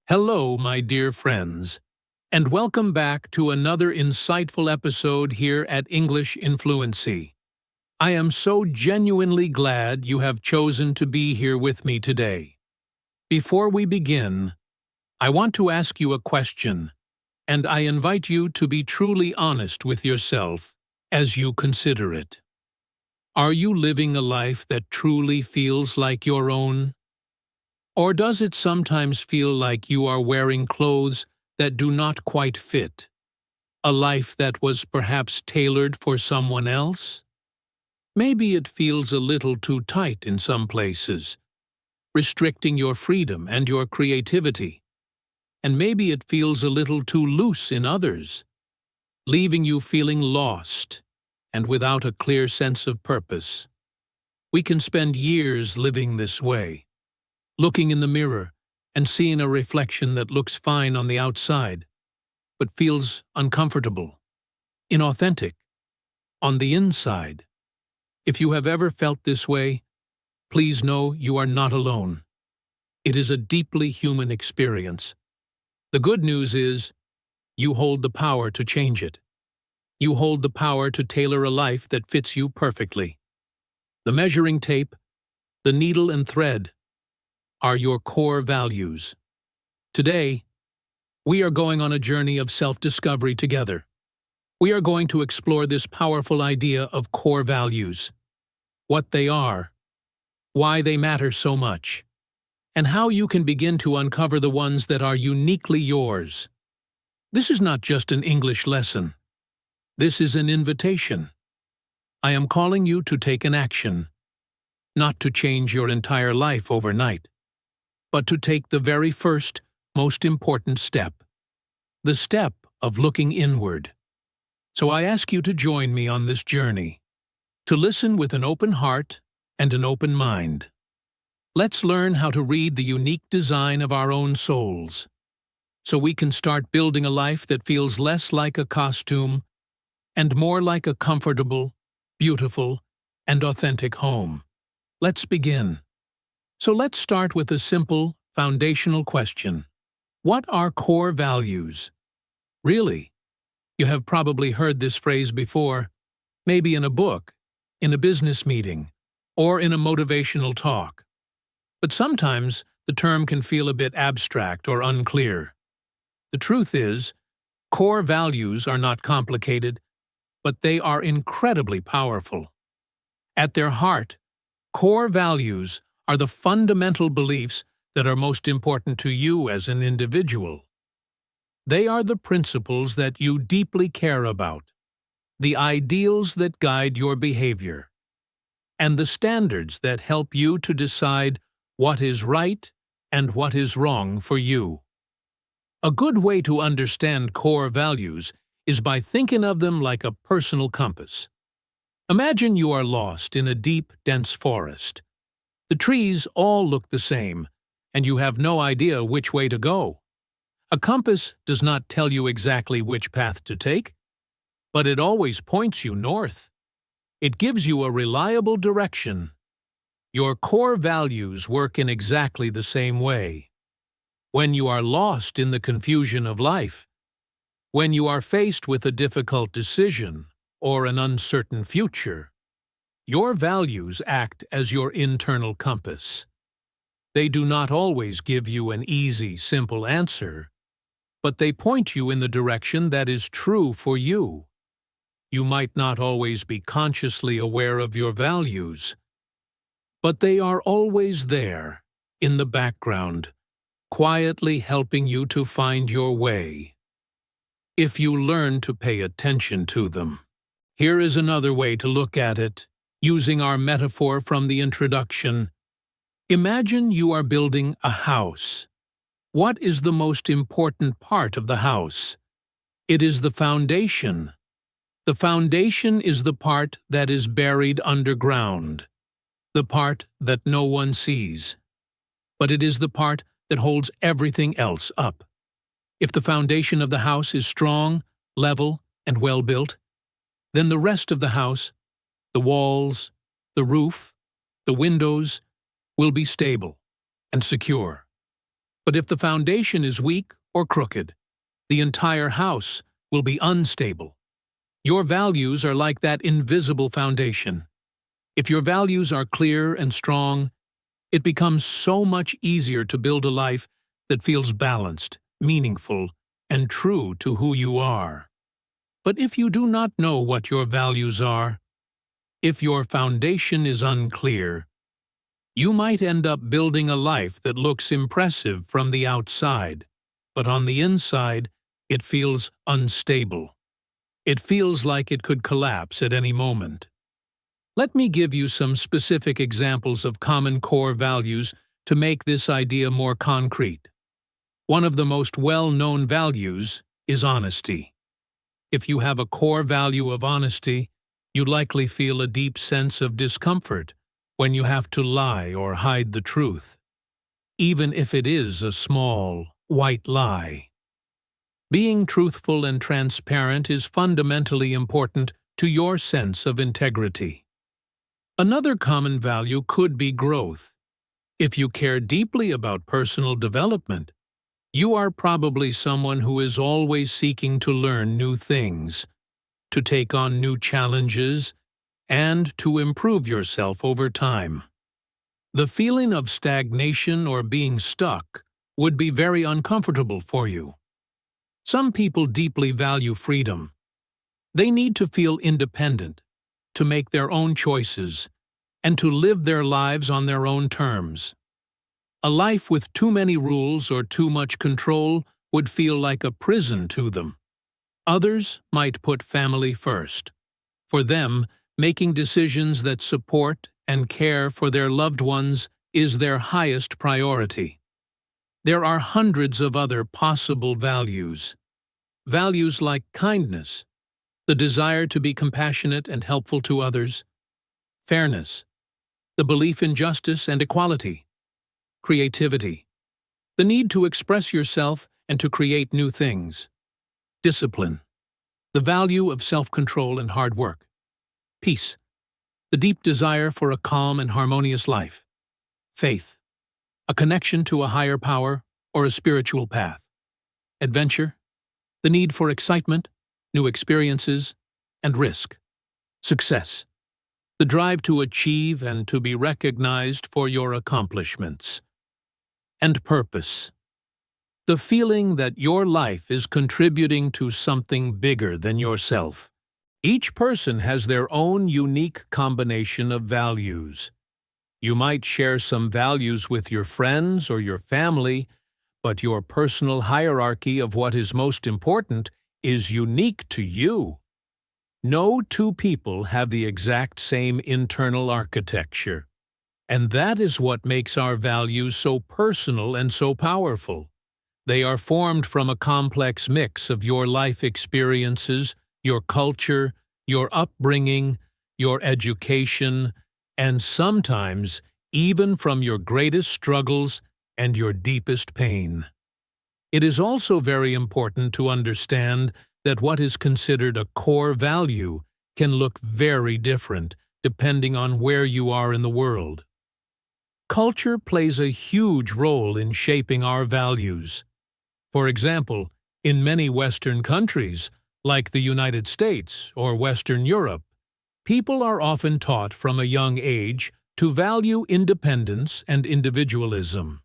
Hello, my dear friends, and welcome back to another insightful episode here at English in Fluency. I am so genuinely glad you have chosen to be here with me today. Before we begin, I want to ask you a question, and I invite you to be truly honest with yourself as you consider it. Are you living a life that truly feels like your own? Or does it sometimes feel like you are wearing clothes that do not quite fit? A life that was perhaps tailored for someone else? Maybe it feels a little too tight in some places, restricting your freedom and your creativity. And maybe it feels a little too loose in others, leaving you feeling lost and without a clear sense of purpose. We can spend years living this way, looking in the mirror and seeing a reflection that looks fine on the outside, but feels uncomfortable, inauthentic, on the inside. If you have ever felt this way, please know you are not alone. It is a deeply human experience. The good news is, you hold the power to change it. You hold the power to tailor a life that fits you perfectly. The measuring tape, the needle and thread, are your core values. Today, we are going on a journey of self-discovery together. We are going to explore this powerful idea of core values, what they are, why they matter so much, and how you can begin to uncover the ones that are uniquely yours. This is not just an English lesson. This is an invitation. I am calling you to take an action, not to change your entire life overnight, but to take the very first, most important step, the step of looking inward. So I ask you to join me on this journey, to listen with an open heart and an open mind. Let's learn how to read the unique design of our own souls, so we can start building a life that feels less like a costume and more like a comfortable, beautiful, and authentic home. Let's begin. So let's start with a simple, foundational question. What are core values? Really? You have probably heard this phrase before, maybe in a book, in a business meeting, or in a motivational talk. But sometimes the term can feel a bit abstract or unclear. The truth is, core values are not complicated, but they are incredibly powerful. At their heart, core values are the fundamental beliefs that are most important to you as an individual. They are the principles that you deeply care about, the ideals that guide your behavior, and the standards that help you to decide what is right and what is wrong for you. A good way to understand core values is by thinking of them like a personal compass. Imagine you are lost in a deep, dense forest. The trees all look the same, and you have no idea which way to go. A compass does not tell you exactly which path to take, but it always points you north. It gives you a reliable direction. Your core values work in exactly the same way. When you are lost in the confusion of life, when you are faced with a difficult decision or an uncertain future, your values act as your internal compass. They do not always give you an easy, simple answer, but they point you in the direction that is true for you. You might not always be consciously aware of your values, but they are always there, in the background, quietly helping you to find your way, if you learn to pay attention to them. Here is another way to look at it, using our metaphor from the introduction. Imagine you are building a house. What is the most important part of the house? It is the foundation. The foundation is the part that is buried underground, the part that no one sees. But it is the part that holds everything else up. If the foundation of the house is strong, level, and well-built, then the rest of the house, the walls, the roof, the windows, will be stable and secure. But if the foundation is weak or crooked, the entire house will be unstable. Your values are like that invisible foundation. If your values are clear and strong, it becomes so much easier to build a life that feels balanced, meaningful, and true to who you are. But if you do not know what your values are, if your foundation is unclear, you might end up building a life that looks impressive from the outside, but on the inside, it feels unstable. It feels like it could collapse at any moment. Let me give you some specific examples of common core values to make this idea more concrete. One of the most well-known values is honesty. If you have a core value of honesty, you likely feel a deep sense of discomfort when you have to lie or hide the truth, even if it is a small, white lie. Being truthful and transparent is fundamentally important to your sense of integrity. Another common value could be growth. If you care deeply about personal development, you are probably someone who is always seeking to learn new things, to take on new challenges, and to improve yourself over time. The feeling of stagnation or being stuck would be very uncomfortable for you. Some people deeply value freedom. They need to feel independent, to make their own choices, and to live their lives on their own terms. A life with too many rules or too much control would feel like a prison to them. Others might put family first. For them, making decisions that support and care for their loved ones is their highest priority. There are hundreds of other possible values. Values like kindness, the desire to be compassionate and helpful to others, fairness, the belief in justice and equality, creativity, the need to express yourself and to create new things, discipline, the value of self-control and hard work, peace, the deep desire for a calm and harmonious life, faith, a connection to a higher power or a spiritual path, adventure, the need for excitement, new experiences, and risk, success, the drive to achieve and to be recognized for your accomplishments, and purpose, the feeling that your life is contributing to something bigger than yourself. Each person has their own unique combination of values. You might share some values with your friends or your family, but your personal hierarchy of what is most important is unique to you. No two people have the exact same internal architecture, and that is what makes our values so personal and so powerful. They are formed from a complex mix of your life experiences, your culture, your upbringing, your education, and sometimes even from your greatest struggles and your deepest pain. It is also very important to understand that what is considered a core value can look very different depending on where you are in the world. Culture plays a huge role in shaping our values. For example, in many Western countries, like the United States or Western Europe, people are often taught from a young age to value independence and individualism.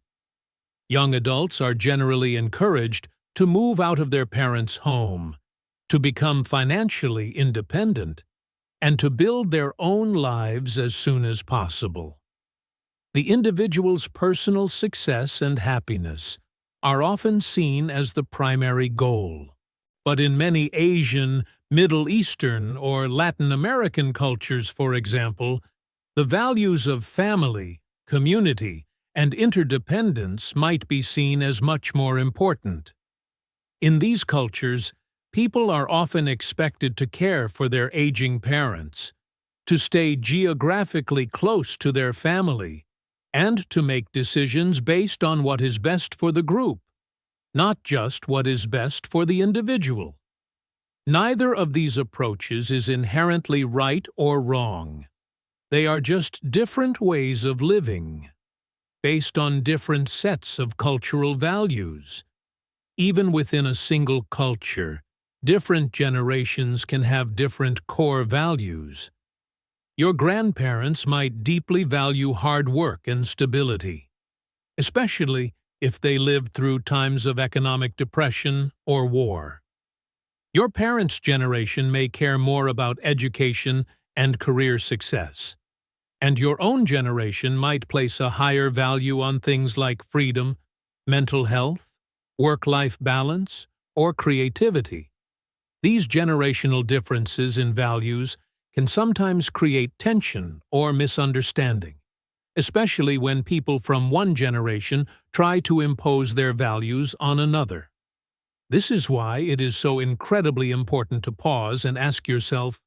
Young adults are generally encouraged to move out of their parents' home, to become financially independent, and to build their own lives as soon as possible. The individual's personal success and happiness are often seen as the primary goal. But in many Asian, Middle Eastern, or Latin American cultures, for example, the values of family, community, and interdependence might be seen as much more important. In these cultures, people are often expected to care for their aging parents, to stay geographically close to their family, and to make decisions based on what is best for the group, not just what is best for the individual. Neither of these approaches is inherently right or wrong. They are just different ways of living. based on different sets of cultural values. Even within a single culture, different generations can have different core values. Your grandparents might deeply value hard work and stability, especially if they lived through times of economic depression or war. Your parents' generation may care more about education and career success, and your own generation might place a higher value on things like freedom, mental health, work-life balance, or creativity. These generational differences in values can sometimes create tension or misunderstanding, especially when people from one generation try to impose their values on another. This is why it is so incredibly important to pause and ask yourself,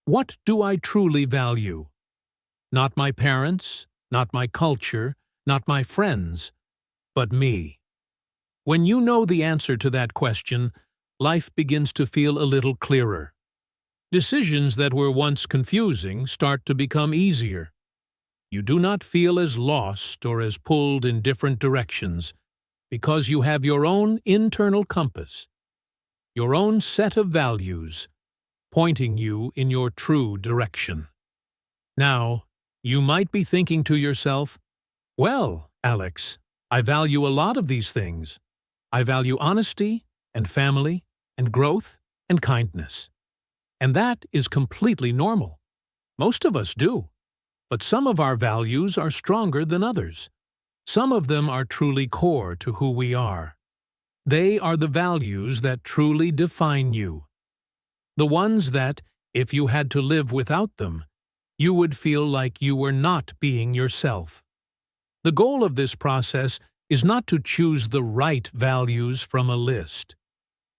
what do I truly value? Not my parents, not my culture, not my friends, but me. When you know the answer to that question, life begins to feel a little clearer. Decisions that were once confusing start to become easier. You do not feel as lost or as pulled in different directions because you have your own internal compass, your own set of values, pointing you in your true direction. Now, you might be thinking to yourself, well, Alex, I value a lot of these things. I value honesty and family and growth and kindness. And that is completely normal. Most of us do. But some of our values are stronger than others. Some of them are truly core to who we are. They are the values that truly define you. The ones that, if you had to live without them, you would feel like you were not being yourself. The goal of this process is not to choose the right values from a list.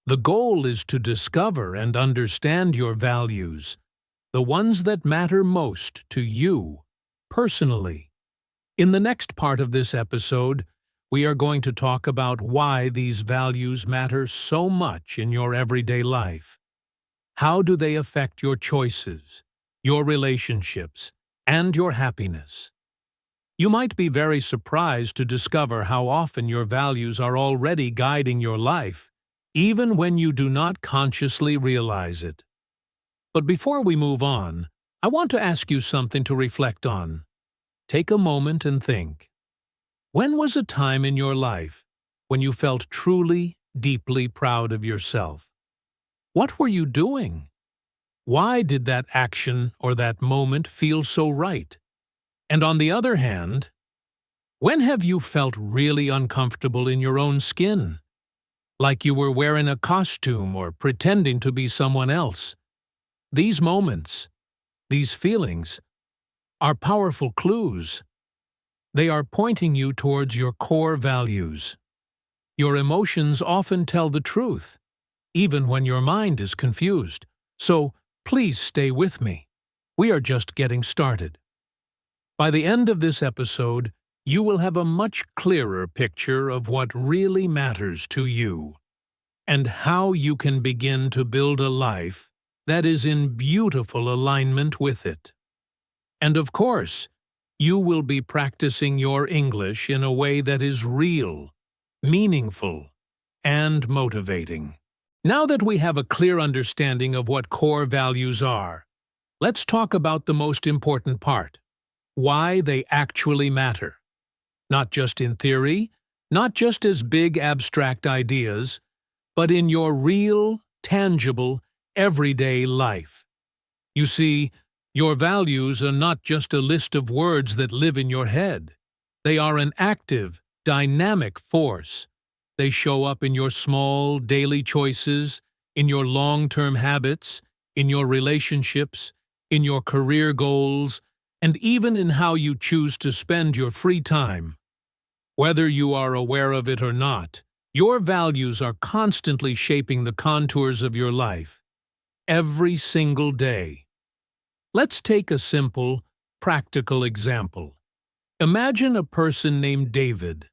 The goal is to discover and understand your values, the ones that matter most to you, personally. In the next part of this episode, we are going to talk about why these values matter so much in your everyday life. How do they affect your choices, your relationships, and your happiness? You might be very surprised to discover how often your values are already guiding your life, even when you do not consciously realize it. But before we move on, I want to ask you something to reflect on. Take a moment and think. When was a time in your life when you felt truly, deeply proud of yourself? What were you doing? Why did that action or that moment feel so right? And on the other hand, when have you felt really uncomfortable in your own skin? Like you were wearing a costume or pretending to be someone else? These moments, these feelings, are powerful clues. They are pointing you towards your core values. Your emotions often tell the truth, even when your mind is confused. So, please stay with me. We are just getting started. By the end of this episode, you will have a much clearer picture of what really matters to you, and how you can begin to build a life that is in beautiful alignment with it. And of course, you will be practicing your English in a way that is real, meaningful, and motivating. Now that we have a clear understanding of what core values are, let's talk about the most important part: why they actually matter. Not just in theory, not just as big abstract ideas, but in your real, tangible, everyday life. You see, your values are not just a list of words that live in your head. They are an active, dynamic force. They show up in your small, daily choices, in your long-term habits, in your relationships, in your career goals, and even in how you choose to spend your free time. Whether you are aware of it or not, your values are constantly shaping the contours of your life, every single day. Let's take a simple, practical example. Imagine a person named David,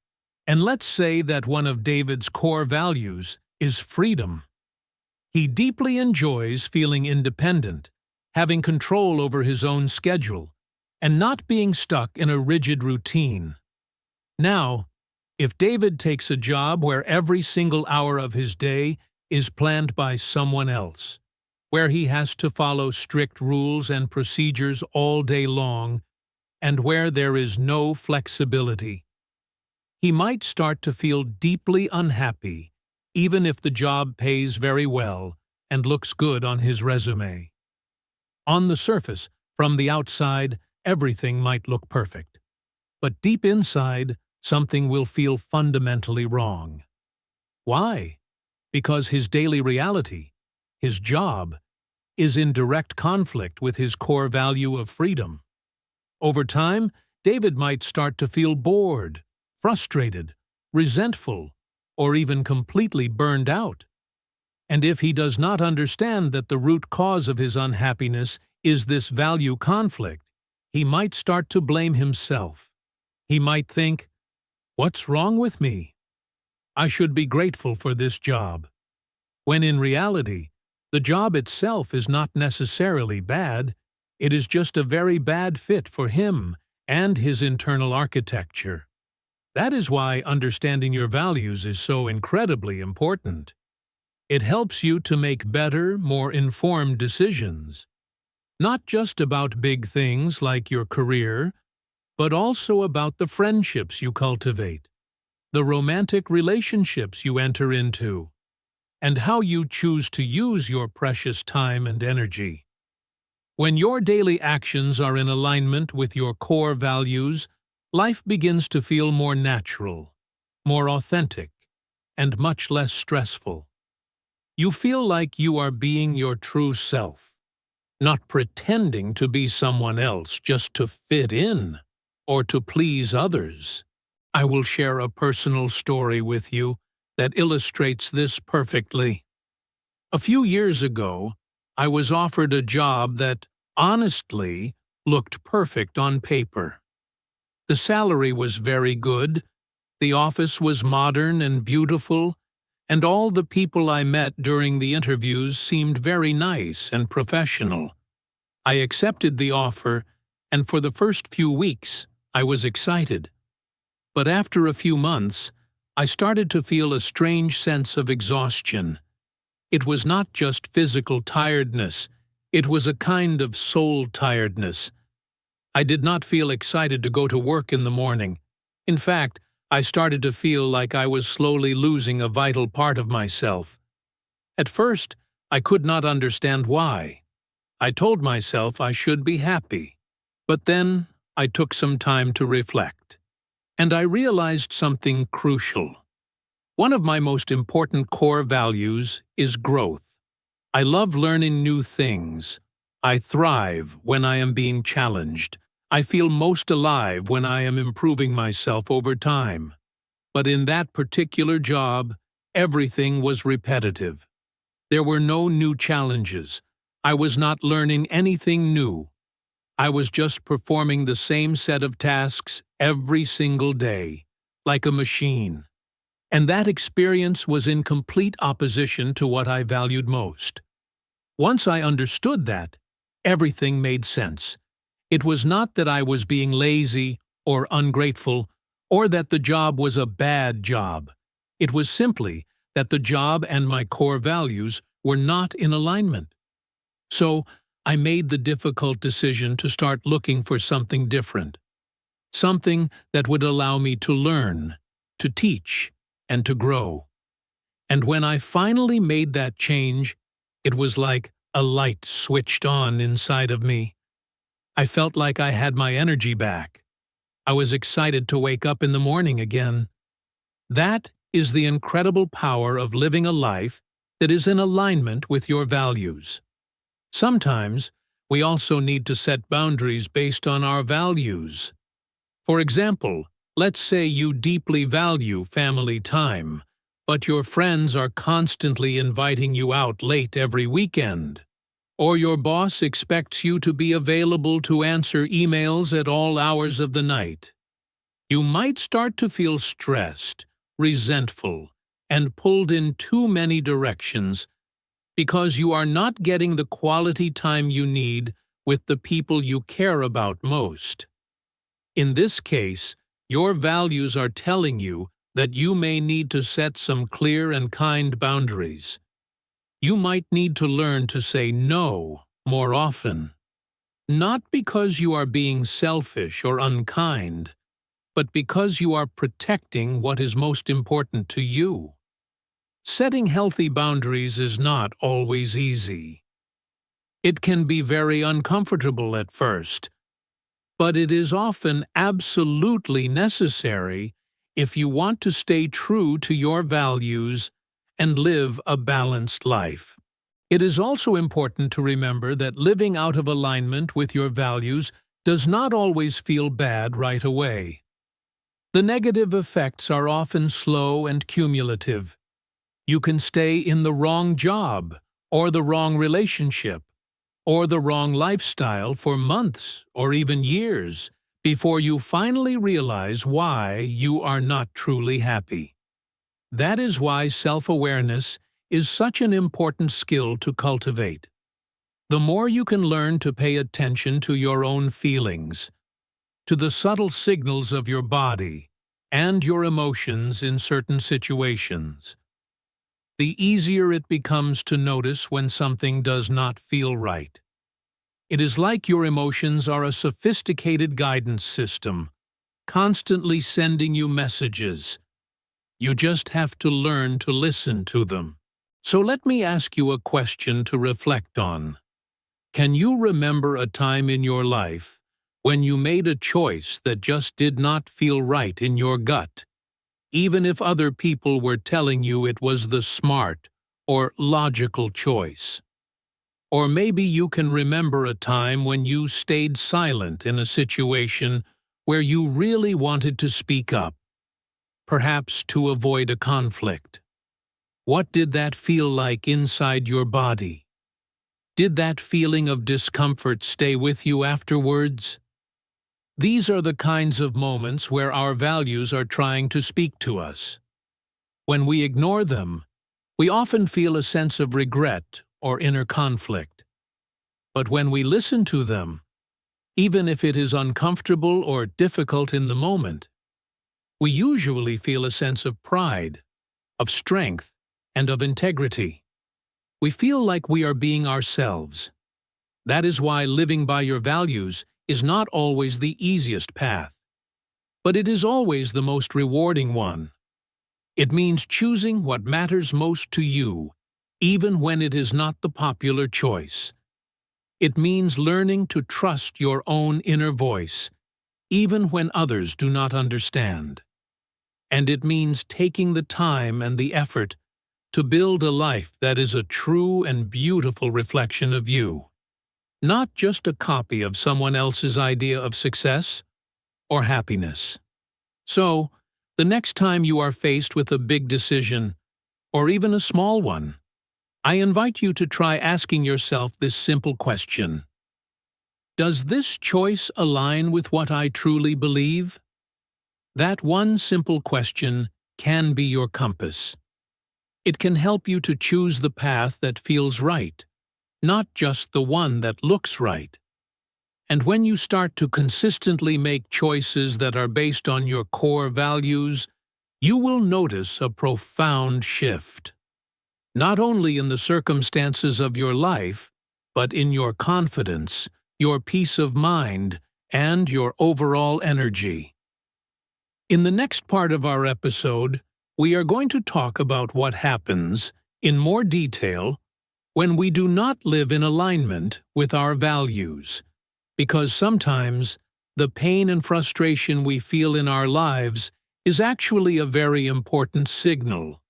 and let's say that one of David's core values is freedom. He deeply enjoys feeling independent, having control over his own schedule, and not being stuck in a rigid routine. Now, if David takes a job where every single hour of his day is planned by someone else, where he has to follow strict rules and procedures all day long, and where there is no flexibility, he might start to feel deeply unhappy, even if the job pays very well and looks good on his resume. On the surface, from the outside, everything might look perfect. But deep inside, something will feel fundamentally wrong. Why? Because his daily reality, his job, is in direct conflict with his core value of freedom. Over time, David might start to feel bored, frustrated, resentful, or even completely burned out. And if he does not understand that the root cause of his unhappiness is this value conflict, he might start to blame himself. He might think, "What's wrong with me? I should be grateful for this job." When in reality, the job itself is not necessarily bad, it is just a very bad fit for him and his internal architecture. That is why understanding your values is so incredibly important. It helps you to make better, more informed decisions. Not just about big things like your career, but also about the friendships you cultivate, the romantic relationships you enter into, and how you choose to use your precious time and energy. When your daily actions are in alignment with your core values, life begins to feel more natural, more authentic, and much less stressful. You feel like you are being your true self, not pretending to be someone else just to fit in or to please others. I will share a personal story with you that illustrates this perfectly. A few years ago, I was offered a job that, honestly, looked perfect on paper. The salary was very good, the office was modern and beautiful, and all the people I met during the interviews seemed very nice and professional. I accepted the offer, and for the first few weeks, I was excited. But after a few months, I started to feel a strange sense of exhaustion. It was not just physical tiredness, it was a kind of soul tiredness. I did not feel excited to go to work in the morning. In fact, I started to feel like I was slowly losing a vital part of myself. At first, I could not understand why. I told myself I should be happy. But then, I took some time to reflect. And I realized something crucial. One of my most important core values is growth. I love learning new things. I thrive when I am being challenged. I feel most alive when I am improving myself over time. But in that particular job, everything was repetitive. There were no new challenges. I was not learning anything new. I was just performing the same set of tasks every single day, like a machine. And that experience was in complete opposition to what I valued most. Once I understood that, everything made sense. It was not that I was being lazy or ungrateful, or that the job was a bad job. It was simply that the job and my core values were not in alignment. So, I made the difficult decision to start looking for something different. Something that would allow me to learn, to teach, and to grow. And when I finally made that change, it was like a light switched on inside of me. I felt like I had my energy back. I was excited to wake up in the morning again. That is the incredible power of living a life that is in alignment with your values. Sometimes, we also need to set boundaries based on our values. For example, let's say you deeply value family time, but your friends are constantly inviting you out late every weekend. Or your boss expects you to be available to answer emails at all hours of the night. You might start to feel stressed, resentful, and pulled in too many directions because you are not getting the quality time you need with the people you care about most. In this case, Your values are telling you that you may need to set some clear and kind boundaries. You might need to learn to say no more often. Not because you are being selfish or unkind, but because you are protecting what is most important to you. Setting healthy boundaries is not always easy. It can be very uncomfortable at first, but it is often absolutely necessary if you want to stay true to your values and live a balanced life. It is also important to remember that living out of alignment with your values does not always feel bad right away. The negative effects are often slow and cumulative. You can stay in the wrong job, or the wrong relationship, or the wrong lifestyle for months or even years before you finally realize why you are not truly happy. That is why self-awareness is such an important skill to cultivate. The more you can learn to pay attention to your own feelings, to the subtle signals of your body, and your emotions in certain situations, the easier it becomes to notice when something does not feel right. It is like your emotions are a sophisticated guidance system, constantly sending you messages. You just have to learn to listen to them. So let me ask you a question to reflect on. Can you remember a time in your life when you made a choice that just did not feel right in your gut, even if other people were telling you it was the smart or logical choice? Or maybe you can remember a time when you stayed silent in a situation where you really wanted to speak up, perhaps to avoid a conflict. What did that feel like inside your body? Did that feeling of discomfort stay with you afterwards? These are the kinds of moments where our values are trying to speak to us. When we ignore them, we often feel a sense of regret or inner conflict. But when we listen to them, even if it is uncomfortable or difficult in the moment, we usually feel a sense of pride, of strength, and of integrity. We feel like we are being ourselves. That is why living by your values is not always the easiest path, but it is always the most rewarding one. It means choosing what matters most to you, even when it is not the popular choice. It means learning to trust your own inner voice, even when others do not understand. And it means taking the time and the effort to build a life that is a true and beautiful reflection of you, not just a copy of someone else's idea of success or happiness. So, the next time you are faced with a big decision, or even a small one, I invite you to try asking yourself this simple question: does this choice align with what I truly believe? That one simple question can be your compass. It can help you to choose the path that feels right, not just the one that looks right. And when you start to consistently make choices that are based on your core values, you will notice a profound shift. Not only in the circumstances of your life, but in your confidence, your peace of mind, and your overall energy. In the next part of our episode, we are going to talk about what happens, in more detail, when we do not live in alignment with our values, because sometimes the pain and frustration we feel in our lives is actually a very important signal,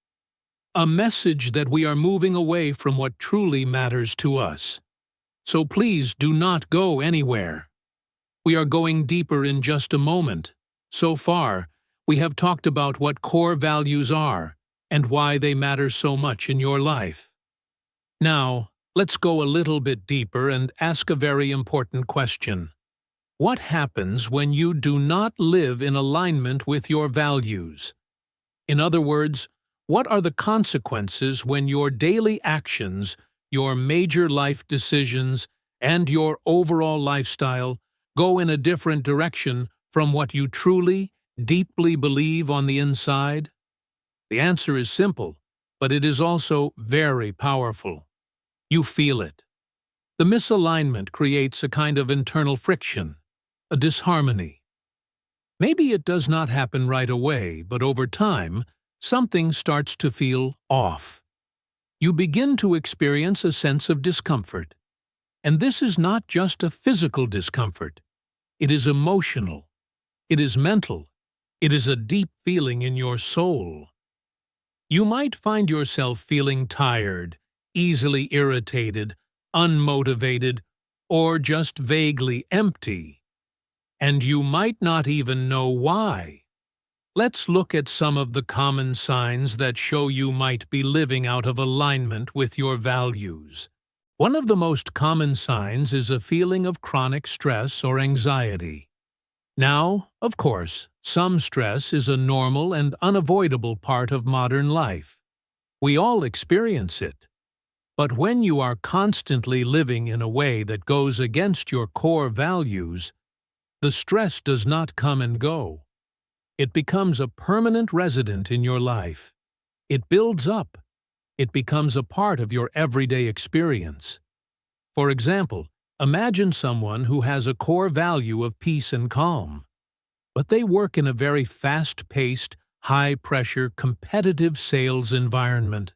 a message that we are moving away from what truly matters to us. So please do not go anywhere. We are going deeper in just a moment. So far, we have talked about what core values are and why they matter so much in your life. Now, let's go a little bit deeper and ask a very important question. What happens when you do not live in alignment with your values? In other words, what are the consequences when your daily actions, your major life decisions, and your overall lifestyle go in a different direction from what you truly deeply believe on the inside? The answer is simple, but it is also very powerful. You feel it. The misalignment creates a kind of internal friction, a disharmony. Maybe it does not happen right away, but over time, something starts to feel off. You begin to experience a sense of discomfort. And this is not just a physical discomfort. It is emotional. It is mental. It is a deep feeling in your soul. You might find yourself feeling tired, easily irritated, unmotivated, or just vaguely empty. And you might not even know why. Let's look at some of the common signs that show you might be living out of alignment with your values. One of the most common signs is a feeling of chronic stress or anxiety. Now, of course, some stress is a normal and unavoidable part of modern life. We all experience it. But when you are constantly living in a way that goes against your core values, the stress does not come and go. It becomes a permanent resident in your life. It builds up. It becomes a part of your everyday experience. For example, imagine someone who has a core value of peace and calm, but they work in a very fast-paced, high-pressure, competitive sales environment.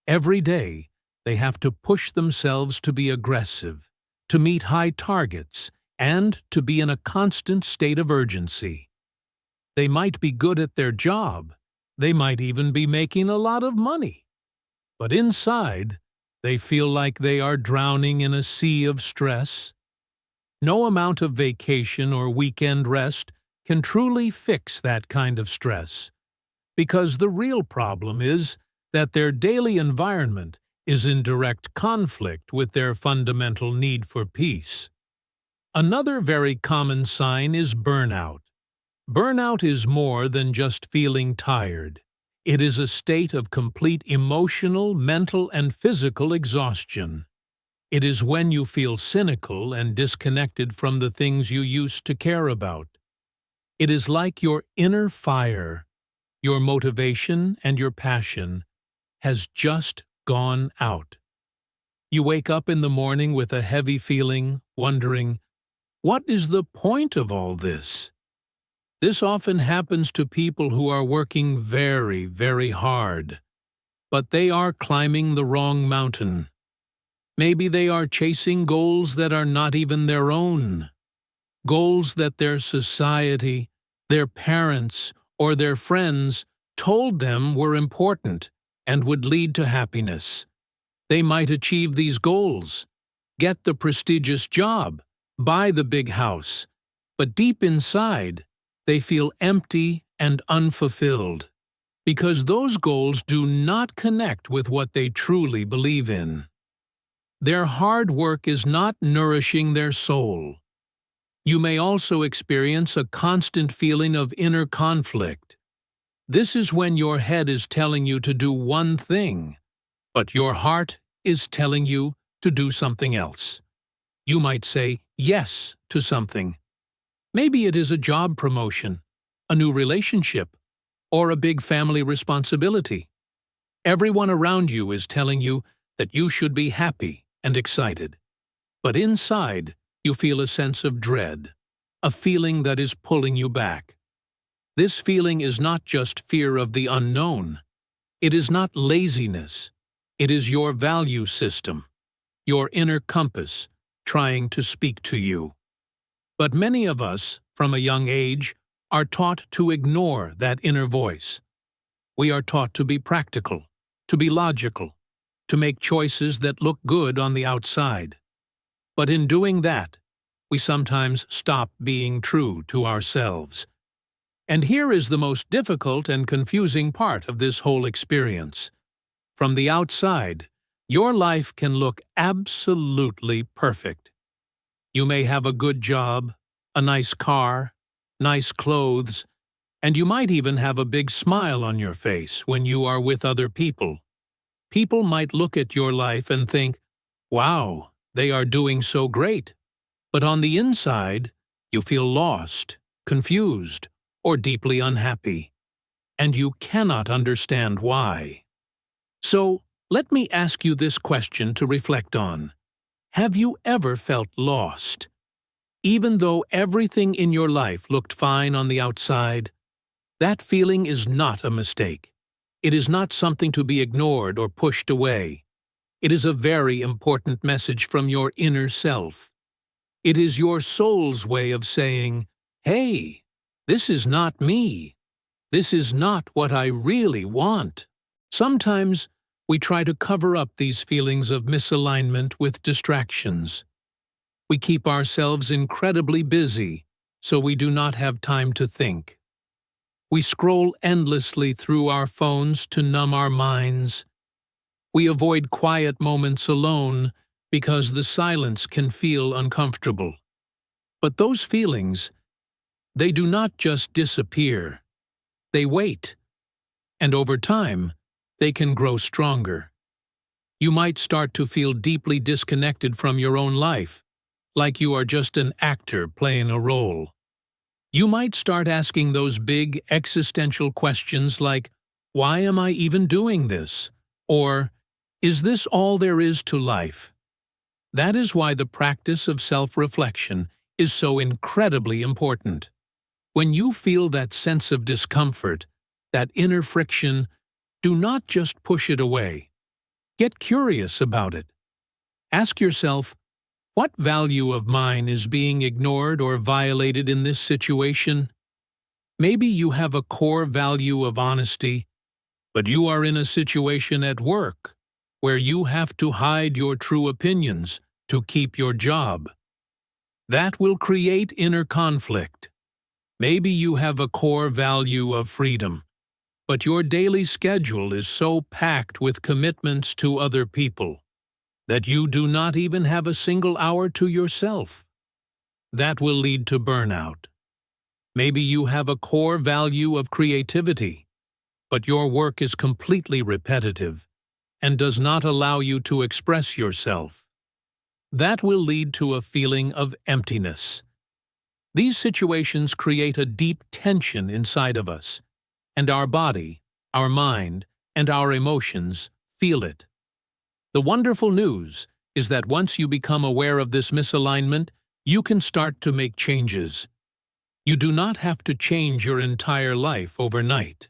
Every day, they have to push themselves to be aggressive, to meet high targets, and to be in a constant state of urgency. They might be good at their job. They might even be making a lot of money. But inside, they feel like they are drowning in a sea of stress. No amount of vacation or weekend rest can truly fix that kind of stress, because the real problem is that their daily environment is in direct conflict with their fundamental need for peace. Another very common sign is burnout. Burnout is more than just feeling tired. It is a state of complete emotional, mental, and physical exhaustion. It is when you feel cynical and disconnected from the things you used to care about. It is like your inner fire, your motivation and your passion, has just gone out. You wake up in the morning with a heavy feeling, wondering, what is the point of all this? This often happens to people who are working very, very hard, but they are climbing the wrong mountain. Maybe they are chasing goals that are not even their own, goals that their society, their parents, or their friends told them were important and would lead to happiness. They might achieve these goals, get the prestigious job, buy the big house, but deep inside, they feel empty and unfulfilled, because those goals do not connect with what they truly believe in. Their hard work is not nourishing their soul. You may also experience a constant feeling of inner conflict. This is when your head is telling you to do one thing, but your heart is telling you to do something else. You might say yes to something. Maybe it is a job promotion, a new relationship, or a big family responsibility. Everyone around you is telling you that you should be happy and excited. But inside, you feel a sense of dread, a feeling that is pulling you back. This feeling is not just fear of the unknown. It is not laziness. It is your value system, your inner compass, trying to speak to you. But many of us, from a young age, are taught to ignore that inner voice. We are taught to be practical, to be logical, to make choices that look good on the outside. But in doing that, we sometimes stop being true to ourselves. And here is the most difficult and confusing part of this whole experience. From the outside, your life can look absolutely perfect. You may have a good job, a nice car, nice clothes, and you might even have a big smile on your face when you are with other people. People might look at your life and think, wow, they are doing so great. But on the inside, you feel lost, confused, or deeply unhappy, and you cannot understand why. So, let me ask you this question to reflect on. Have you ever felt lost? Even though everything in your life looked fine on the outside, that feeling is not a mistake. It is not something to be ignored or pushed away. It is a very important message from your inner self. It is your soul's way of saying, "Hey, this is not me. This is not what I really want." Sometimes we try to cover up these feelings of misalignment with distractions. We keep ourselves incredibly busy, so we do not have time to think. We scroll endlessly through our phones to numb our minds. We avoid quiet moments alone because the silence can feel uncomfortable. But those feelings, they do not just disappear. They wait, and over time, they can grow stronger. You might start to feel deeply disconnected from your own life, like you are just an actor playing a role. You might start asking those big existential questions like, "Why am I even doing this?" Or, "Is this all there is to life?" That is why the practice of self-reflection is so incredibly important. When you feel that sense of discomfort, that inner friction, do not just push it away. Get curious about it. Ask yourself, what value of mine is being ignored or violated in this situation? Maybe you have a core value of honesty, but you are in a situation at work where you have to hide your true opinions to keep your job. That will create inner conflict. Maybe you have a core value of freedom, but your daily schedule is so packed with commitments to other people that you do not even have a single hour to yourself. That will lead to burnout. Maybe you have a core value of creativity, but your work is completely repetitive and does not allow you to express yourself. That will lead to a feeling of emptiness. These situations create a deep tension inside of us, and our body, our mind, and our emotions feel it. The wonderful news is that once you become aware of this misalignment, you can start to make changes. You do not have to change your entire life overnight.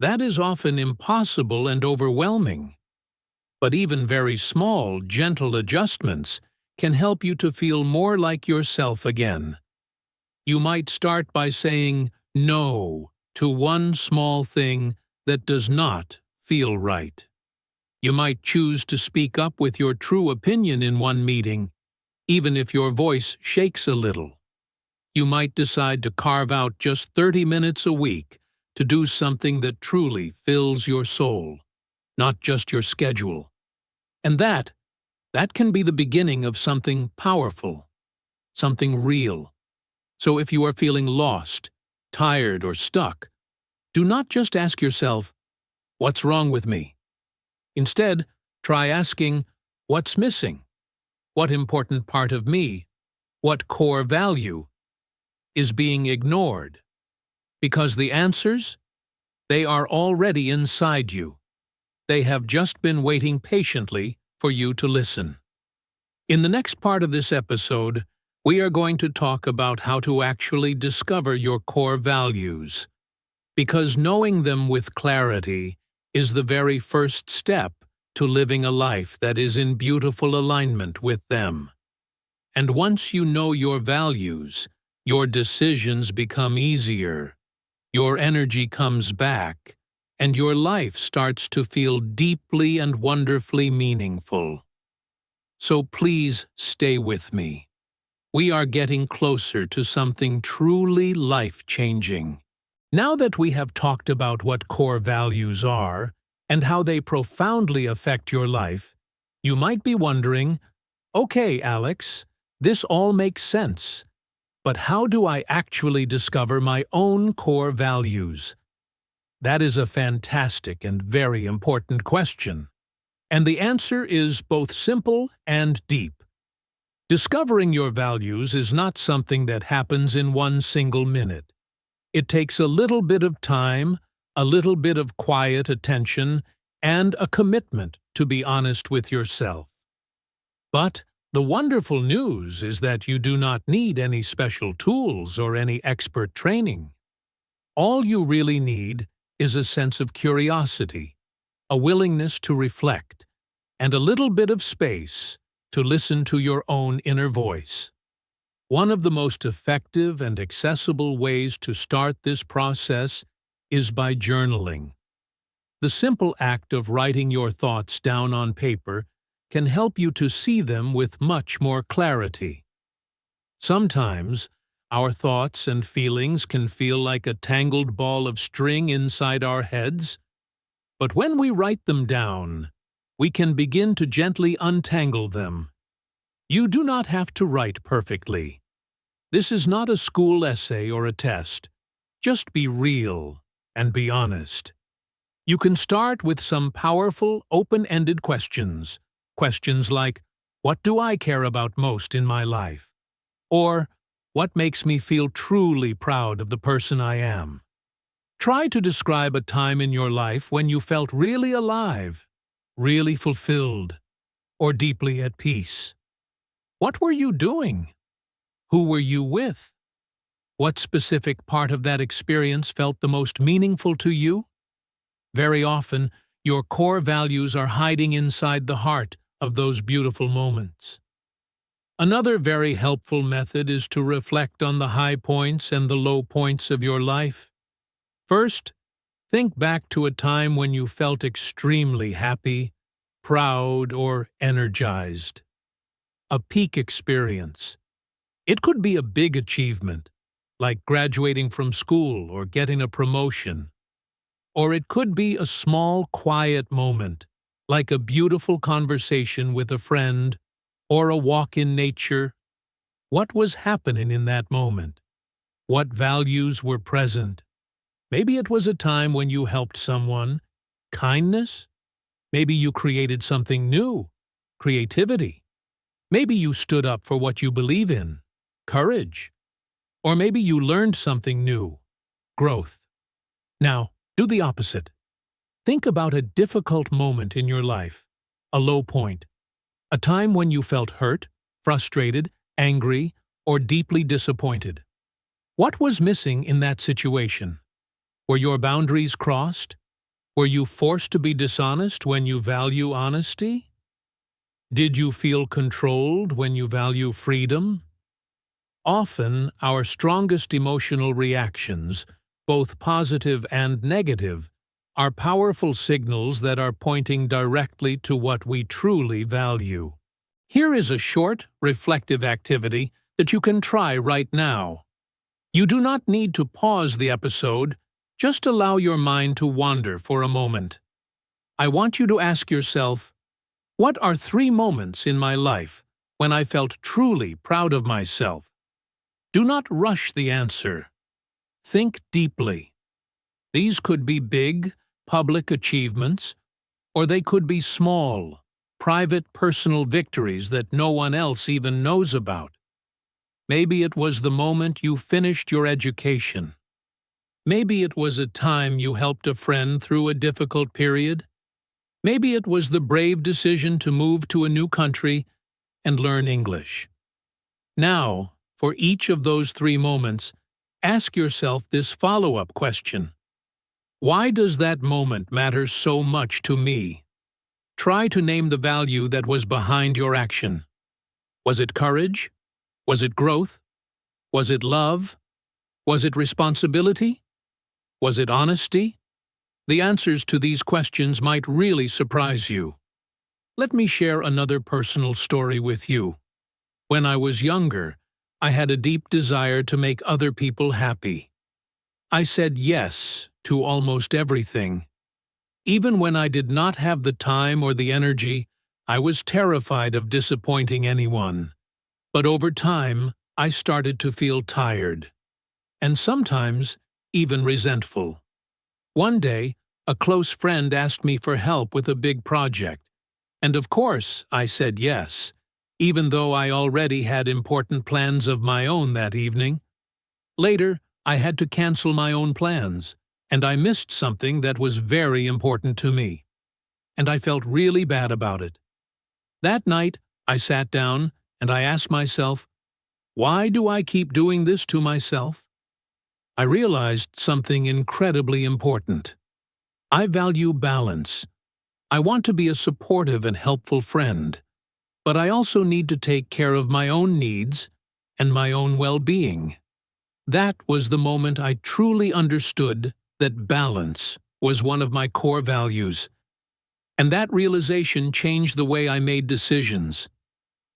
That is often impossible and overwhelming. But even very small, gentle adjustments can help you to feel more like yourself again. You might start by saying no to one small thing that does not feel right. You might choose to speak up with your true opinion in one meeting, even if your voice shakes a little. You might decide to carve out just 30 minutes a week to do something that truly fills your soul, not just your schedule. And that can be the beginning of something powerful, something real. So if you are feeling lost, tired, or stuck, do not just ask yourself, "What's wrong with me?" Instead, try asking, "What's missing? What important part of me, what core value, is being ignored?" Because the answers, they are already inside you. They have just been waiting patiently for you to listen. In the next part of this episode, we are going to talk about how to actually discover your core values, because knowing them with clarity is the very first step to living a life that is in beautiful alignment with them. And once you know your values, your decisions become easier, your energy comes back, and your life starts to feel deeply and wonderfully meaningful. So please stay with me. We are getting closer to something truly life-changing. Now that we have talked about what core values are and how they profoundly affect your life, you might be wondering, "Okay, Alex, this all makes sense, but how do I actually discover my own core values?" That is a fantastic and very important question. And the answer is both simple and deep. Discovering your values is not something that happens in one single minute. It takes a little bit of time, a little bit of quiet attention, and a commitment to be honest with yourself. But the wonderful news is that you do not need any special tools or any expert training. All you really need is a sense of curiosity, a willingness to reflect, and a little bit of space to listen to your own inner voice. One of the most effective and accessible ways to start this process is by journaling. The simple act of writing your thoughts down on paper can help you to see them with much more clarity. Sometimes, our thoughts and feelings can feel like a tangled ball of string inside our heads, but when we write them down, we can begin to gently untangle them. You do not have to write perfectly. This is not a school essay or a test. Just be real and be honest. You can start with some powerful, open-ended questions. Questions like, what do I care about most in my life? Or, what makes me feel truly proud of the person I am? Try to describe a time in your life when you felt really alive, really fulfilled, or deeply at peace. What were you doing? Who were you with? What specific part of that experience felt the most meaningful to you? Very often, your core values are hiding inside the heart of those beautiful moments. Another very helpful method is to reflect on the high points and the low points of your life. First, think back to a time when you felt extremely happy, proud, or energized. A peak experience. It could be a big achievement, like graduating from school or getting a promotion. Or it could be a small, quiet moment, like a beautiful conversation with a friend or a walk in nature. What was happening in that moment? What values were present? Maybe it was a time when you helped someone. Kindness? Maybe you created something new. Creativity. Maybe you stood up for what you believe in. Courage. Or maybe you learned something new. Growth. Now, do the opposite. Think about a difficult moment in your life, a low point, a time when you felt hurt, frustrated, angry, or deeply disappointed. What was missing in that situation? Were your boundaries crossed? Were you forced to be dishonest when you value honesty? Did you feel controlled when you value freedom? Often, our strongest emotional reactions, both positive and negative, are powerful signals that are pointing directly to what we truly value. Here is a short, reflective activity that you can try right now. You do not need to pause the episode, just allow your mind to wander for a moment. I want you to ask yourself, what are 3 moments in my life when I felt truly proud of myself? Do not rush the answer. Think deeply. These could be big, public achievements, or they could be small, private personal victories that no one else even knows about. Maybe it was the moment you finished your education. Maybe it was a time you helped a friend through a difficult period. Maybe it was the brave decision to move to a new country and learn English. Now, for each of those 3 moments, ask yourself this follow-up question. Why does that moment matter so much to me? Try to name the value that was behind your action. Was it courage? Was it growth? Was it love? Was it responsibility? Was it honesty? The answers to these questions might really surprise you. Let me share another personal story with you. When I was younger, I had a deep desire to make other people happy. I said yes to almost everything. Even when I did not have the time or the energy, I was terrified of disappointing anyone. But over time, I started to feel tired, and sometimes even resentful. One day, a close friend asked me for help with a big project, and of course I said yes, even though I already had important plans of my own that evening. Later, I had to cancel my own plans, and I missed something that was very important to me. And I felt really bad about it. That night, I sat down and I asked myself, why do I keep doing this to myself? I realized something incredibly important. I value balance. I want to be a supportive and helpful friend, but I also need to take care of my own needs and my own well-being. That was the moment I truly understood that balance was one of my core values, and that realization changed the way I made decisions.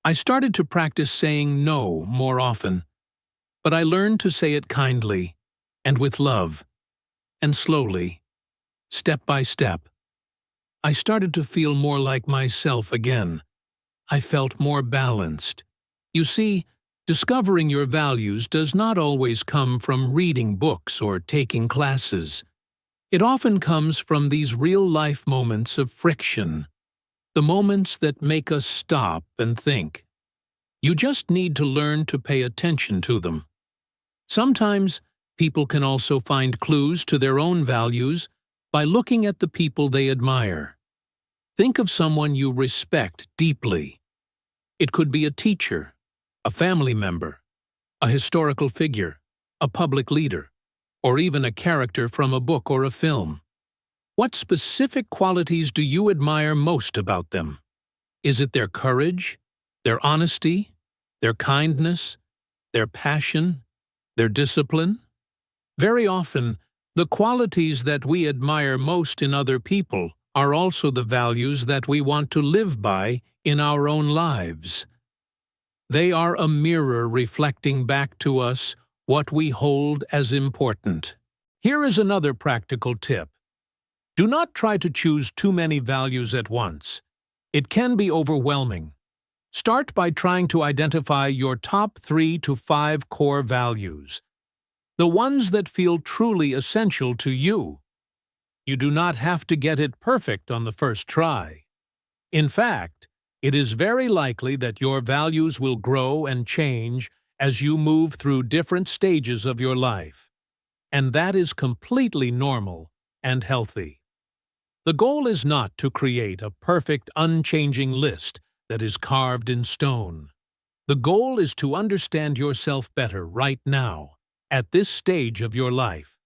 I started to practice saying no more often, but I learned to say it kindly and with love, and slowly, step by step. I started to feel more like myself again. I felt more balanced. You see, discovering your values does not always come from reading books or taking classes. It often comes from these real-life moments of friction, the moments that make us stop and think. You just need to learn to pay attention to them. Sometimes, people can also find clues to their own values by looking at the people they admire. Think of someone you respect deeply. It could be a teacher, a family member, a historical figure, a public leader, or even a character from a book or a film. What specific qualities do you admire most about them? Is it their courage, their honesty, their kindness, their passion, their discipline? Very often, the qualities that we admire most in other people are also the values that we want to live by in our own lives. They are a mirror reflecting back to us what we hold as important. Here is another practical tip. Do not try to choose too many values at once. It can be overwhelming. Start by trying to identify your top 3 to 5 core values, the ones that feel truly essential to you. You do not have to get it perfect on the first try. In fact, it is very likely that your values will grow and change as you move through different stages of your life. And that is completely normal and healthy. The goal is not to create a perfect, unchanging list that is carved in stone. The goal is to understand yourself better right now, at this stage of your life.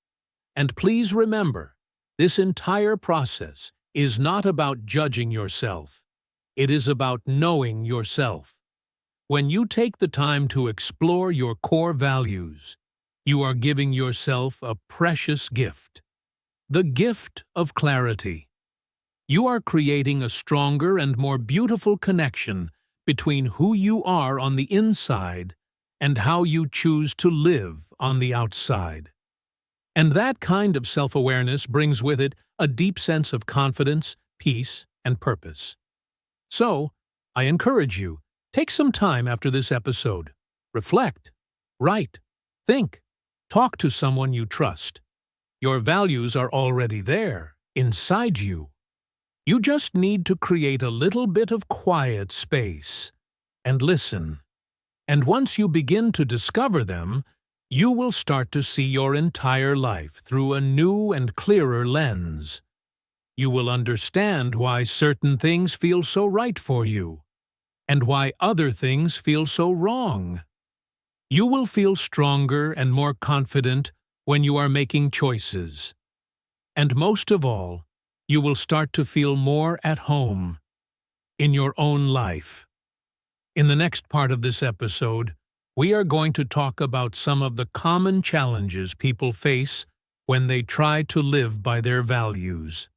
And please remember, this entire process is not about judging yourself. It is about knowing yourself. When you take the time to explore your core values, you are giving yourself a precious gift. The gift of clarity. You are creating a stronger and more beautiful connection between who you are on the inside and how you choose to live on the outside. And that kind of self-awareness brings with it a deep sense of confidence, peace, and purpose. So, I encourage you, take some time after this episode. Reflect, write, think, talk to someone you trust. Your values are already there, inside you. You just need to create a little bit of quiet space and listen. And once you begin to discover them, you will start to see your entire life through a new and clearer lens. You will understand why certain things feel so right for you, and why other things feel so wrong. You will feel stronger and more confident when you are making choices. And most of all, you will start to feel more at home in your own life. In the next part of this episode, we are going to talk about some of the common challenges people face when they try to live by their values.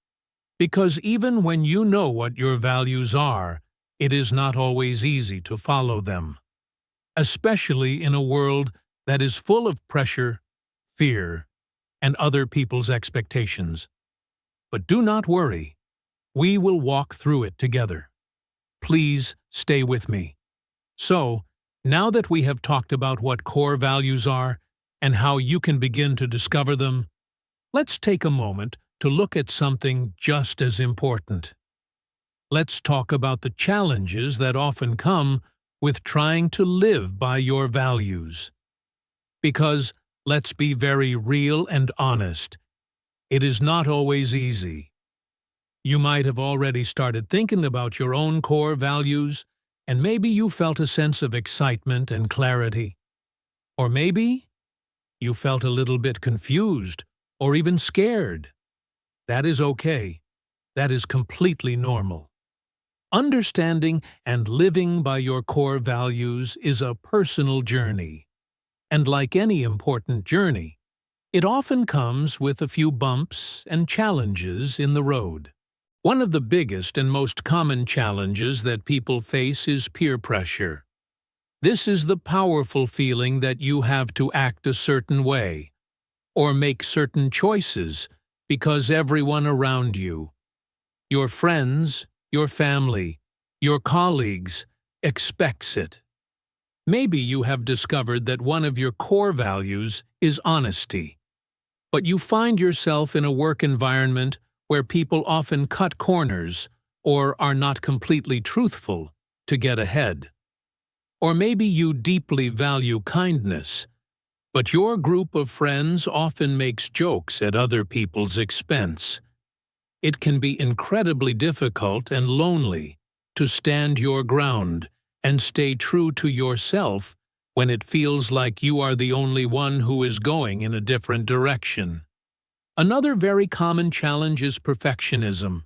Because even when you know what your values are, it is not always easy to follow them, especially in a world that is full of pressure, fear, and other people's expectations. But do not worry, we will walk through it together. Please stay with me. So, now that we have talked about what core values are and how you can begin to discover them, let's take a moment to look at something just as important. Let's talk about the challenges that often come with trying to live by your values. Because let's be very real and honest. It is not always easy. You might have already started thinking about your own core values, and maybe you felt a sense of excitement and clarity. Or maybe you felt a little bit confused or even scared. That is okay. That is completely normal. Understanding and living by your core values is a personal journey. And like any important journey, it often comes with a few bumps and challenges in the road. One of the biggest and most common challenges that people face is peer pressure. This is the powerful feeling that you have to act a certain way or make certain choices because everyone around you, your friends, your family, your colleagues, expects it. Maybe you have discovered that one of your core values is honesty, but you find yourself in a work environment where people often cut corners or are not completely truthful to get ahead. Or maybe you deeply value kindness, but your group of friends often makes jokes at other people's expense. It can be incredibly difficult and lonely to stand your ground and stay true to yourself when it feels like you are the only one who is going in a different direction. Another very common challenge is perfectionism.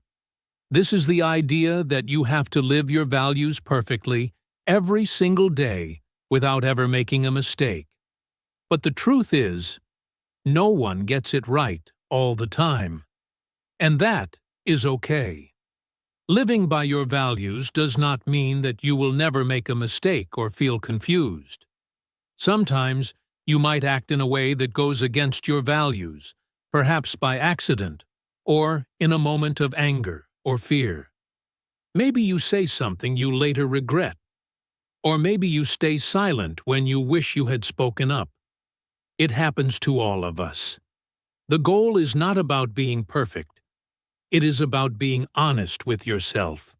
This is the idea that you have to live your values perfectly every single day without ever making a mistake. But the truth is, no one gets it right all the time. And that is okay. Living by your values does not mean that you will never make a mistake or feel confused. Sometimes you might act in a way that goes against your values, perhaps by accident, or in a moment of anger or fear. Maybe you say something you later regret, or maybe you stay silent when you wish you had spoken up. It happens to all of us. The goal is not about being perfect. It is about being honest with yourself.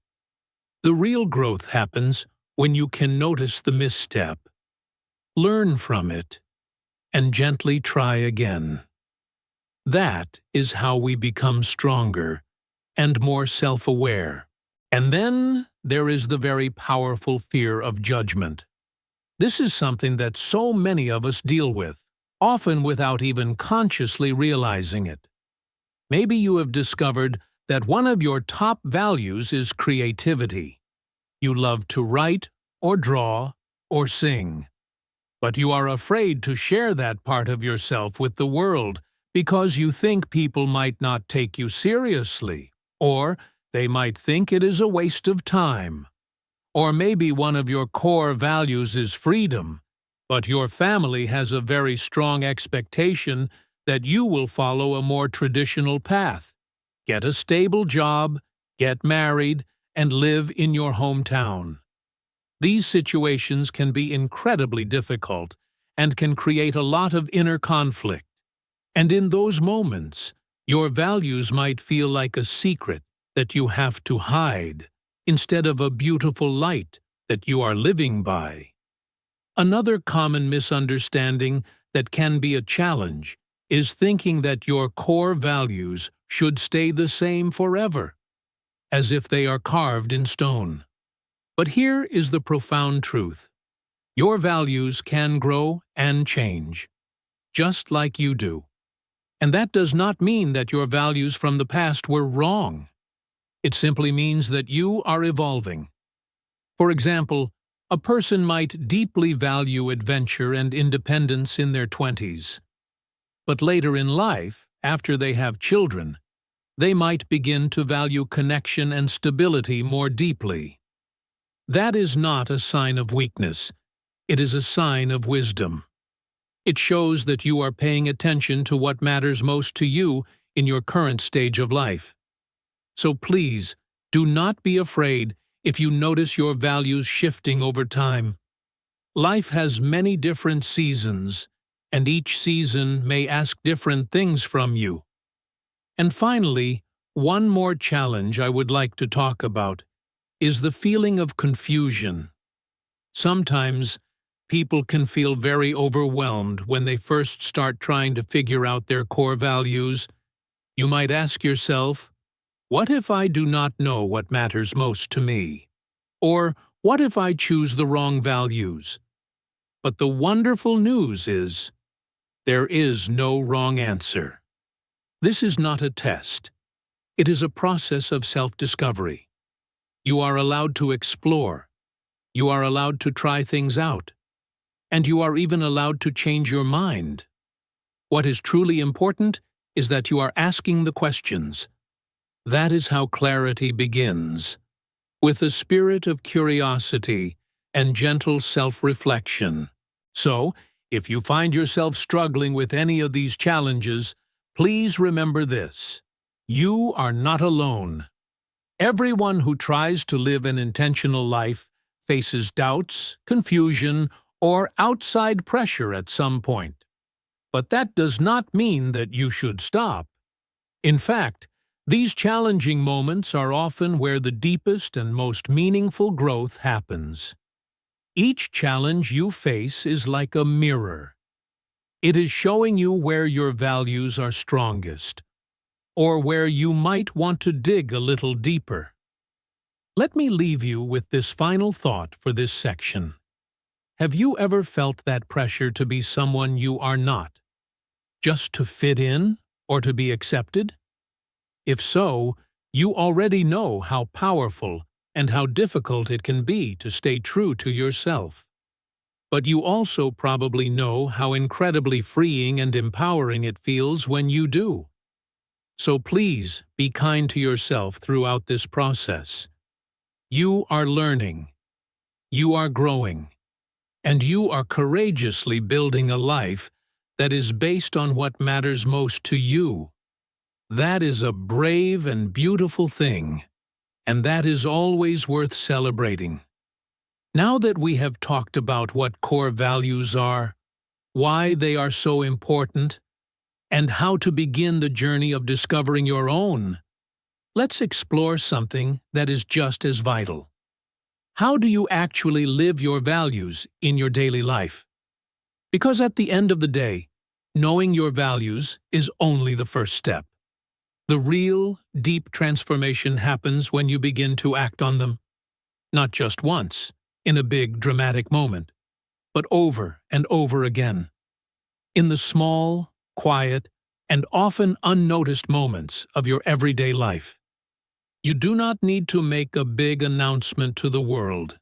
The real growth happens when you can notice the misstep, learn from it, and gently try again. That is how we become stronger and more self-aware. And then there is the very powerful fear of judgment. This is something that so many of us deal with, often without even consciously realizing it. Maybe you have discovered that one of your top values is creativity. You love to write or draw or sing. But you are afraid to share that part of yourself with the world because you think people might not take you seriously, or they might think it is a waste of time. Or maybe one of your core values is freedom, but your family has a very strong expectation that you will follow a more traditional path. Get a stable job, get married, and live in your hometown. These situations can be incredibly difficult and can create a lot of inner conflict. And in those moments, your values might feel like a secret that you have to hide, instead of a beautiful light that you are living by. Another common misunderstanding that can be a challenge is thinking that your core values should stay the same forever, as if they are carved in stone. But here is the profound truth. Your values can grow and change, just like you do. And that does not mean that your values from the past were wrong. It simply means that you are evolving. For example, a person might deeply value adventure and independence in their 20s. But later in life, after they have children, they might begin to value connection and stability more deeply. That is not a sign of weakness. It is a sign of wisdom. It shows that you are paying attention to what matters most to you in your current stage of life. So please, do not be afraid if you notice your values shifting over time. Life has many different seasons, and each season may ask different things from you. And finally, one more challenge I would like to talk about is the feeling of confusion. Sometimes, People can feel very overwhelmed when they first start trying to figure out their core values. You might ask yourself, what if I do not know what matters most to me? Or what if I choose the wrong values? But the wonderful news is, there is no wrong answer. This is not a test. It is a process of self-discovery. You are allowed to explore. You are allowed to try things out. And you are even allowed to change your mind. What is truly important is that you are asking the questions. That is how clarity begins, with a spirit of curiosity and gentle self-reflection. So, if you find yourself struggling with any of these challenges, please remember this: you are not alone. Everyone who tries to live an intentional life faces doubts, confusion, or outside pressure at some point. But that does not mean that you should stop. In fact, these challenging moments are often where the deepest and most meaningful growth happens. Each challenge you face is like a mirror. It is showing you where your values are strongest, or where you might want to dig a little deeper. Let me leave you with this final thought for this section. Have you ever felt that pressure to be someone you are not, just to fit in or to be accepted? If so, you already know how powerful and how difficult it can be to stay true to yourself. But you also probably know how incredibly freeing and empowering it feels when you do. So please be kind to yourself throughout this process. You are learning, you are growing, and you are courageously building a life that is based on what matters most to you. That is a brave and beautiful thing, and that is always worth celebrating. Now that we have talked about what core values are, why they are so important, and how to begin the journey of discovering your own, let's explore something that is just as vital. How do you actually live your values in your daily life? Because at the end of the day, knowing your values is only the first step. The real, deep transformation happens when you begin to act on them. Not just once, in a big, dramatic moment, but over and over again. In the small, quiet, and often unnoticed moments of your everyday life. You do not need to make a big announcement to the world.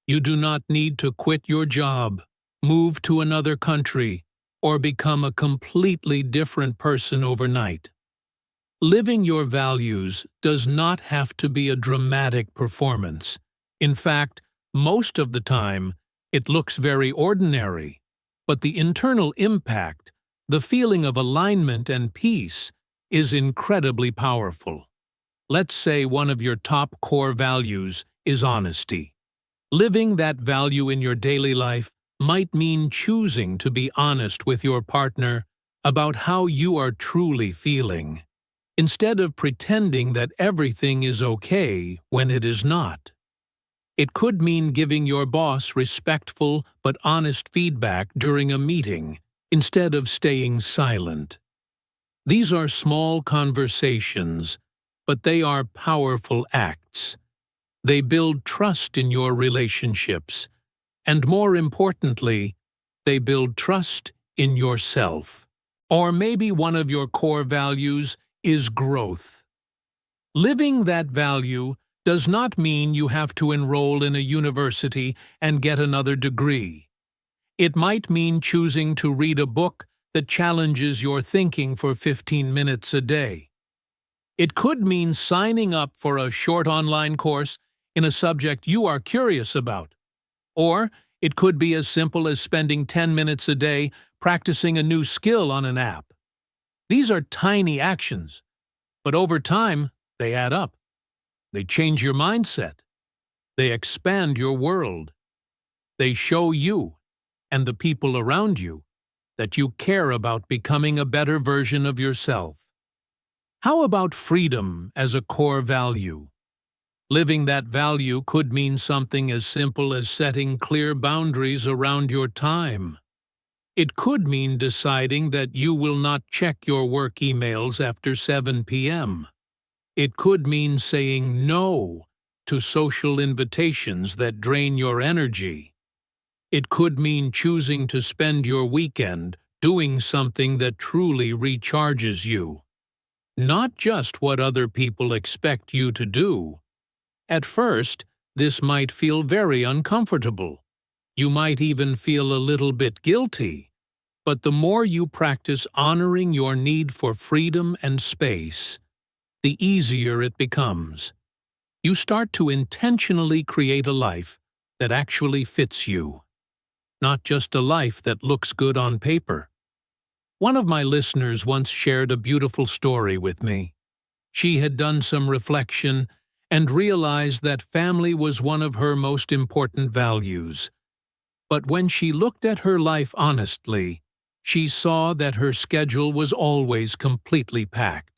You do not need to quit your job, move to another country, or become a completely different person overnight. Living your values does not have to be a dramatic performance. In fact, most of the time, it looks very ordinary, but the internal impact, the feeling of alignment and peace, is incredibly powerful. Let's say one of your top core values is honesty. Living that value in your daily life might mean choosing to be honest with your partner about how you are truly feeling, instead of pretending that everything is okay when it is not. It could mean giving your boss respectful but honest feedback during a meeting, instead of staying silent. These are small conversations, but they are powerful acts. They build trust in your relationships, and more importantly, they build trust in yourself. Or maybe one of your core values is growth. Living that value does not mean you have to enroll in a university and get another degree. It might mean choosing to read a book that challenges your thinking for 15 minutes a day. It could mean signing up for a short online course in a subject you are curious about. Or it could be as simple as spending 10 minutes a day practicing a new skill on an app. These are tiny actions, but over time, they add up. They change your mindset. They expand your world. They show you and the people around you that you care about becoming a better version of yourself. How about freedom as a core value? Living that value could mean something as simple as setting clear boundaries around your time. It could mean deciding that you will not check your work emails after 7 p.m. It could mean saying no to social invitations that drain your energy. It could mean choosing to spend your weekend doing something that truly recharges you. Not just what other people expect you to do. At first, this might feel very uncomfortable. You might even feel a little bit guilty. But the more you practice honoring your need for freedom and space, the easier it becomes. You start to intentionally create a life that actually fits you, not just a life that looks good on paper. One of my listeners once shared a beautiful story with me. She had done some reflection and realized that family was one of her most important values. But when she looked at her life honestly, she saw that her schedule was always completely packed.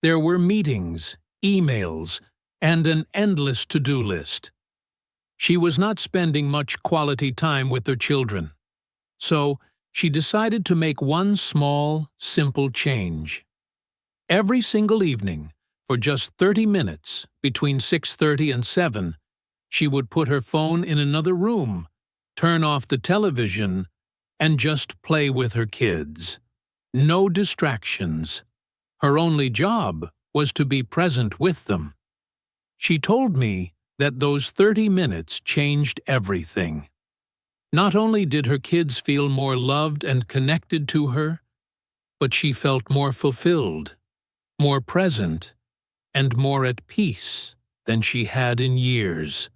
There were meetings, emails, and an endless to-do list. She was not spending much quality time with her children. So, she decided to make one small, simple change. Every single evening, for just 30 minutes, between 6:30 and 7, she would put her phone in another room, turn off the television, and just play with her kids. No distractions. Her only job was to be present with them. She told me that those 30 minutes changed everything. Not only did her kids feel more loved and connected to her, but she felt more fulfilled, more present, and more at peace than she had in years.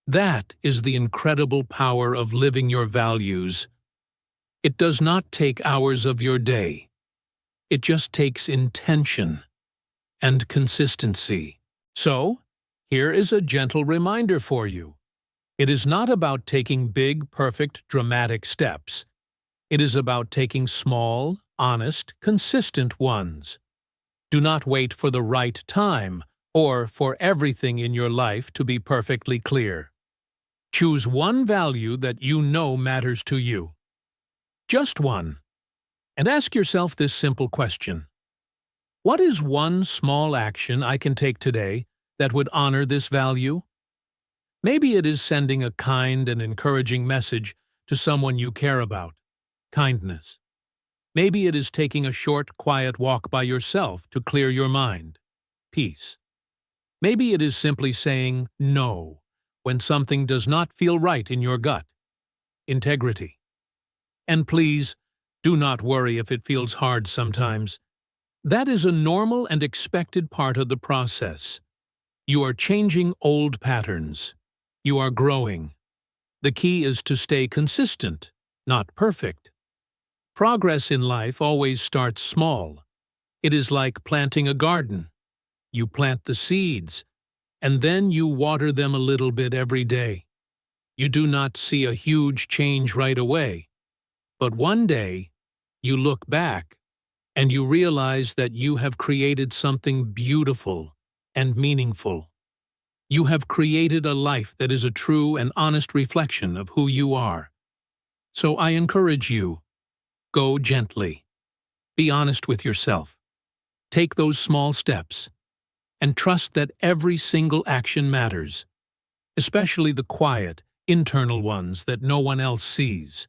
That is the incredible power of living your values. It does not take hours of your day. It just takes intention and consistency. So, here is a gentle reminder for you. It is not about taking big, perfect, dramatic steps. It is about taking small, honest, consistent ones. Do not wait for the right time or for everything in your life to be perfectly clear. Choose one value that you know matters to you. Just one. And ask yourself this simple question. What is one small action I can take today that would honor this value? Maybe it is sending a kind and encouraging message to someone you care about. Kindness. Maybe it is taking a short, quiet walk by yourself to clear your mind. Peace. Maybe it is simply saying no when something does not feel right in your gut. Integrity. And please, do not worry if it feels hard sometimes. That is a normal and expected part of the process. You are changing old patterns. You are growing. The key is to stay consistent, not perfect. Progress in life always starts small. It is like planting a garden. You plant the seeds, and then you water them a little bit every day. You do not see a huge change right away. But one day, you look back, and you realize that you have created something beautiful and meaningful. You have created a life that is a true and honest reflection of who you are. So I encourage you, go gently. Be honest with yourself. Take those small steps, and trust that every single action matters, especially the quiet, internal ones that no one else sees.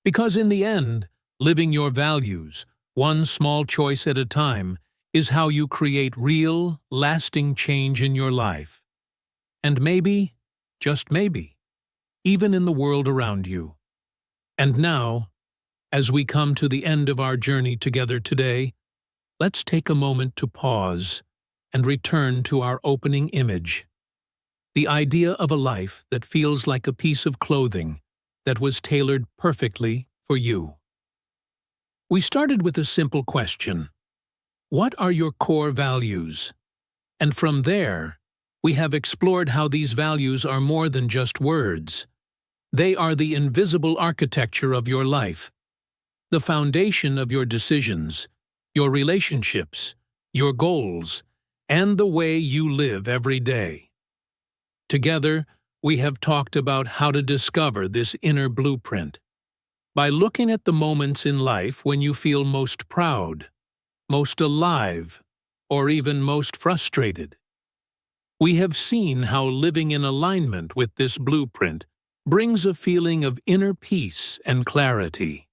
Because in the end, living your values, one small choice at a time, is how you create real, lasting change in your life. And maybe, just maybe, even in the world around you. And now, as we come to the end of our journey together today, let's take a moment to pause and return to our opening image. The idea of a life that feels like a piece of clothing that was tailored perfectly for you. We started with a simple question. What are your core values? And from there, we have explored how these values are more than just words. They are the invisible architecture of your life, the foundation of your decisions, your relationships, your goals, and the way you live every day. Together, we have talked about how to discover this inner blueprint by looking at the moments in life when you feel most proud, most alive, or even most frustrated. We have seen how living in alignment with this blueprint brings a feeling of inner peace and clarity,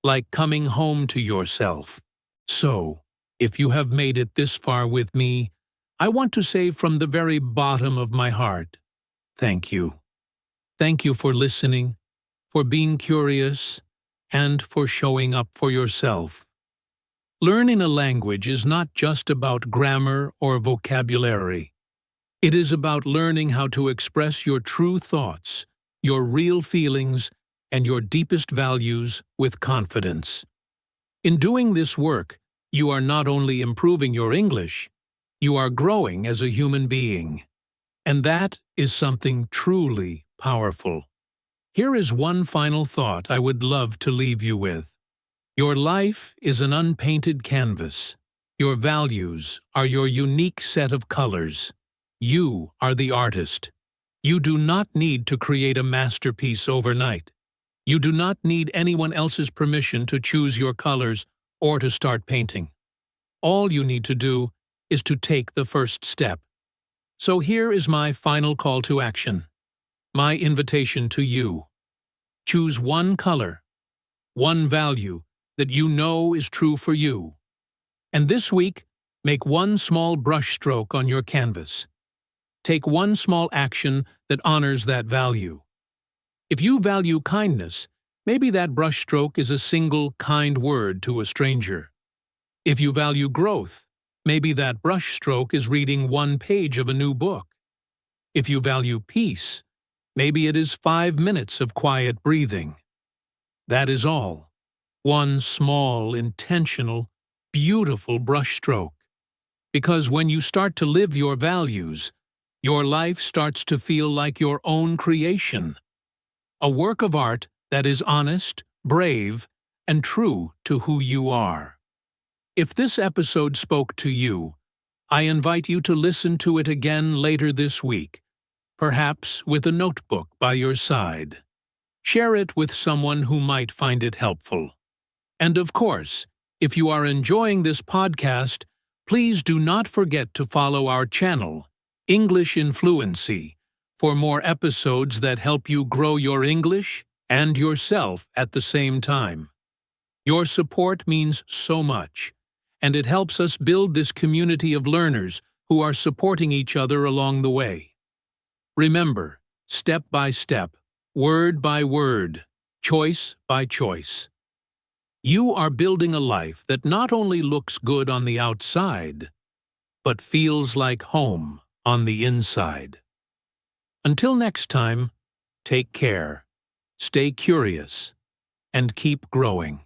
like coming home to yourself. So, if you have made it this far with me, I want to say from the very bottom of my heart, thank you. Thank you for listening, for being curious, and for showing up for yourself. Learning a language is not just about grammar or vocabulary. It is about learning how to express your true thoughts, your real feelings, and your deepest values with confidence. In doing this work, you are not only improving your English, you are growing as a human being. And that is something truly powerful. Here is one final thought I would love to leave you with. Your life is an unpainted canvas. Your values are your unique set of colors. You are the artist. You do not need to create a masterpiece overnight. You do not need anyone else's permission to choose your colors or to start painting. All you need to do is to take the first step. So here is my final call to action. My invitation to you. Choose one color, one value that you know is true for you. And this week, make one small brushstroke on your canvas. Take one small action that honors that value. If you value kindness, maybe that brushstroke is a single kind word to a stranger. If you value growth, maybe that brushstroke is reading one page of a new book. If you value peace, maybe it is 5 minutes of quiet breathing. That is all. One small, intentional, beautiful brushstroke. Because when you start to live your values, your life starts to feel like your own creation. A work of art that is honest, brave, and true to who you are. If this episode spoke to you, I invite you to listen to it again later this week, perhaps with a notebook by your side. Share it with someone who might find it helpful. And of course, if you are enjoying this podcast, please do not forget to follow our channel, English in Fluency, for more episodes that help you grow your English and yourself at the same time. Your support means so much, and it helps us build this community of learners who are supporting each other along the way. Remember, step by step, word by word, choice by choice. You are building a life that not only looks good on the outside, but feels like home on the inside. Until next time, take care, stay curious, and keep growing.